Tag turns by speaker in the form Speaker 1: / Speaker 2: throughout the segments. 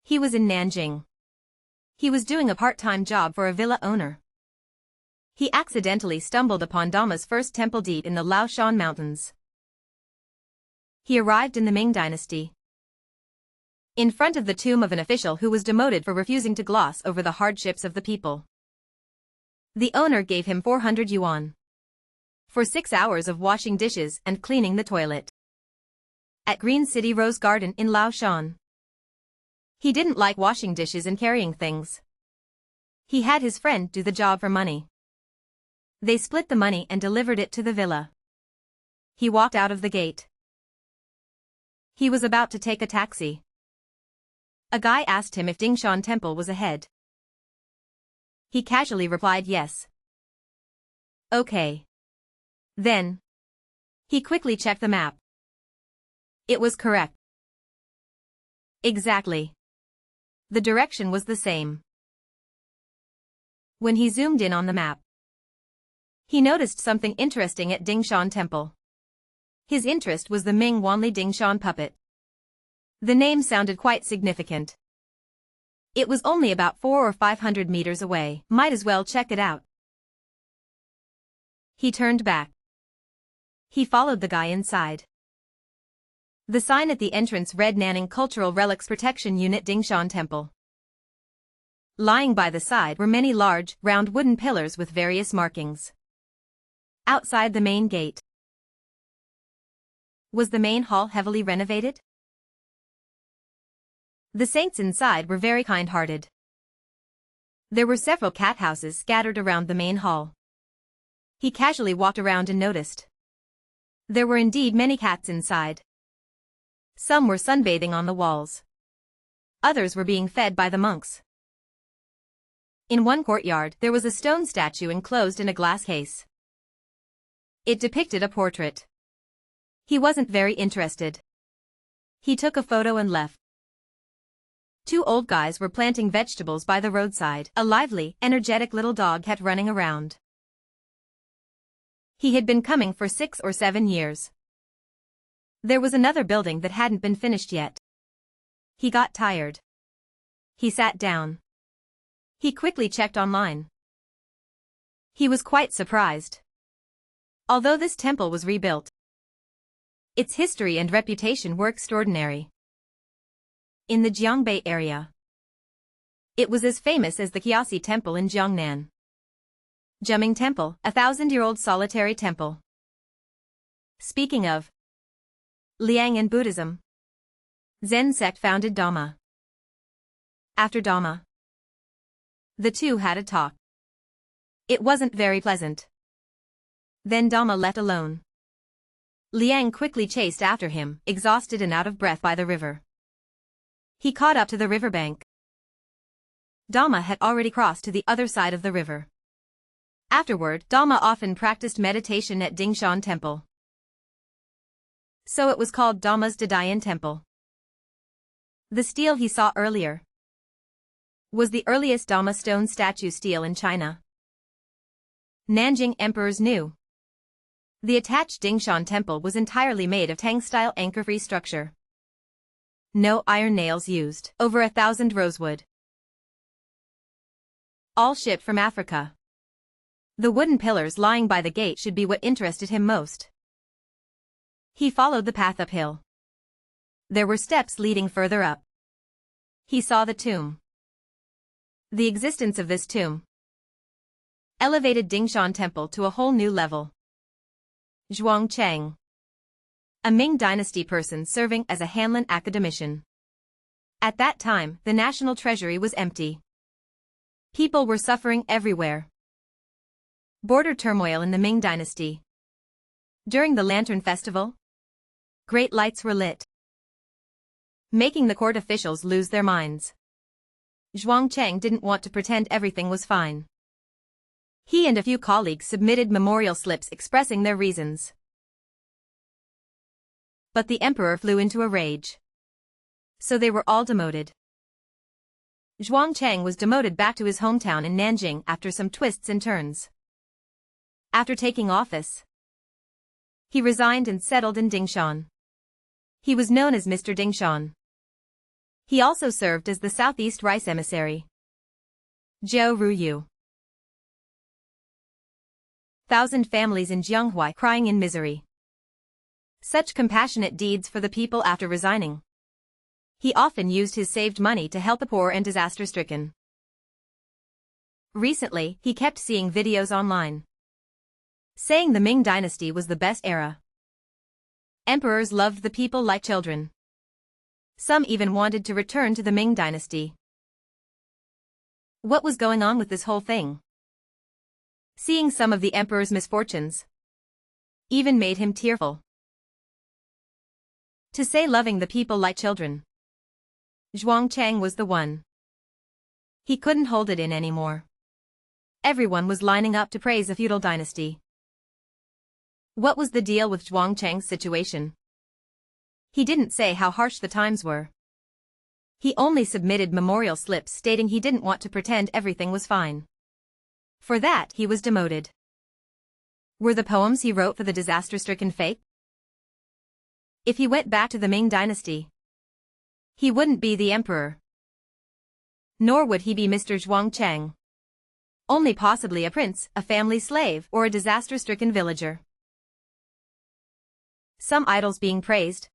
Speaker 1: He was in Nanjing. He was doing a part-time job for a villa owner. He accidentally stumbled upon Dama's first temple deep in the Laoshan Mountains. He arrived in the Ming Dynasty, in front of the tomb of an official who was demoted for refusing to gloss over the hardships of the people. The owner gave him 400 yuan for 6 hours of washing dishes and cleaning the toilet at Green City Rose Garden in Laoshan. He didn't like washing dishes and carrying things. He had his friend do the job for money. They split the money and delivered it to the villa. He walked out of the gate. He was about to take a taxi. A guy asked him if Dingshan Temple was ahead. He casually replied yes. Okay. Then, he quickly checked the map. It was correct. Exactly. The direction was the same. When he zoomed in on the map, he noticed something interesting at Dingshan Temple. His interest was the Ming Wanli Dingshan puppet. The name sounded quite significant. It was only about 400 or 500 meters away. Might as well check it out. He turned back. He followed the guy inside. The sign at the entrance read Nanning Cultural Relics Protection Unit Dingshan Temple. Lying by the side were many large, round wooden pillars with various markings. Outside the main gate. Was the main hall heavily renovated? The saints inside were very kind-hearted. There were several cat houses scattered around the main hall. He casually walked around and noticed. There were indeed many cats inside. Some were sunbathing on the walls. Others were being fed by the monks. In one courtyard there was a stone statue enclosed in a glass case. It depicted a portrait. He wasn't very interested. He took a photo and left. 2 old guys were planting vegetables by the roadside. A lively, energetic little dog kept running around. He had been coming for 6 or 7 years. There was another building that hadn't been finished yet. He got tired. He sat down. He quickly checked online. He was quite surprised. Although this temple was rebuilt, its history and reputation were extraordinary. In the Jiangbei area, it was as famous as the Qiasi Temple in Jiangnan. Juming Temple, a 1,000-year-old solitary temple. Speaking of Liang and Buddhism, Zen sect founded Dhamma. After Dhamma, the two had a talk. It wasn't very pleasant. Then Dhamma left alone. Liang quickly chased after him, exhausted and out of breath by the river. He caught up to the riverbank. Dhamma had already crossed to the other side of the river. Afterward, Dhamma often practiced meditation at Dingshan Temple. So it was called Dhamma's Dadayan Temple. The stele he saw earlier was the earliest Dhamma stone statue stele in China. Nanjing emperors knew. The attached Dingshan Temple was entirely made of Tang-style anchor-free structure. No iron nails used. Over 1,000 rosewood. All shipped from Africa. The wooden pillars lying by the gate should be what interested him most. He followed the path uphill. There were steps leading further up. He saw the tomb. The existence of this tomb elevated Dingshan Temple to a whole new level. Zhuang Cheng, a Ming Dynasty person serving as a Hanlin academician. At that time, the national treasury was empty. People were suffering everywhere. Border turmoil in the Ming Dynasty. During the Lantern Festival, great lights were lit, making the court officials lose their minds. Zhuang Cheng didn't want to pretend everything was fine. He and a few colleagues submitted memorial slips expressing their reasons. But the emperor flew into a rage. So they were all demoted. Zhuang Cheng was demoted back to his hometown in Nanjing after some twists and turns. After taking office, he resigned and settled in Dingshan. He was known as Mr. Dingshan. He also served as the Southeast Rice Emissary. Zhou Ruyu. 1,000 families in Jianghuai crying in misery. Such compassionate deeds for the people after resigning. He often used his saved money to help the poor and disaster-stricken. Recently, he kept seeing videos online saying the Ming dynasty was the best era. Emperors loved the people like children. Some even wanted to return to the Ming dynasty. What was going on with this whole thing? Seeing some of the emperor's misfortunes even made him tearful. To say loving the people like children. Zhuangchang was the one. He couldn't hold it in anymore. Everyone was lining up to praise a feudal dynasty. What was the deal with Zhuangchang's situation? He didn't say how harsh the times were. He only submitted memorial slips stating he didn't want to pretend everything was fine. For that, he was demoted. Were the poems he wrote for the disaster-stricken fake? If he went back to the Ming dynasty, he wouldn't be the emperor. Nor would he be Mr. Zhuangchang. Only possibly a prince, a family slave, or a disaster-stricken villager. Some idols being praised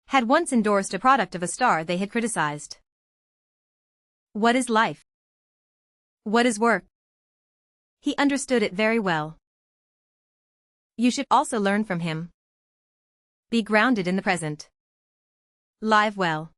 Speaker 1: had once endorsed a product of a star they had criticized. What is life? What is work? He understood it very well. You should also learn from him. Be grounded in the present. Live well.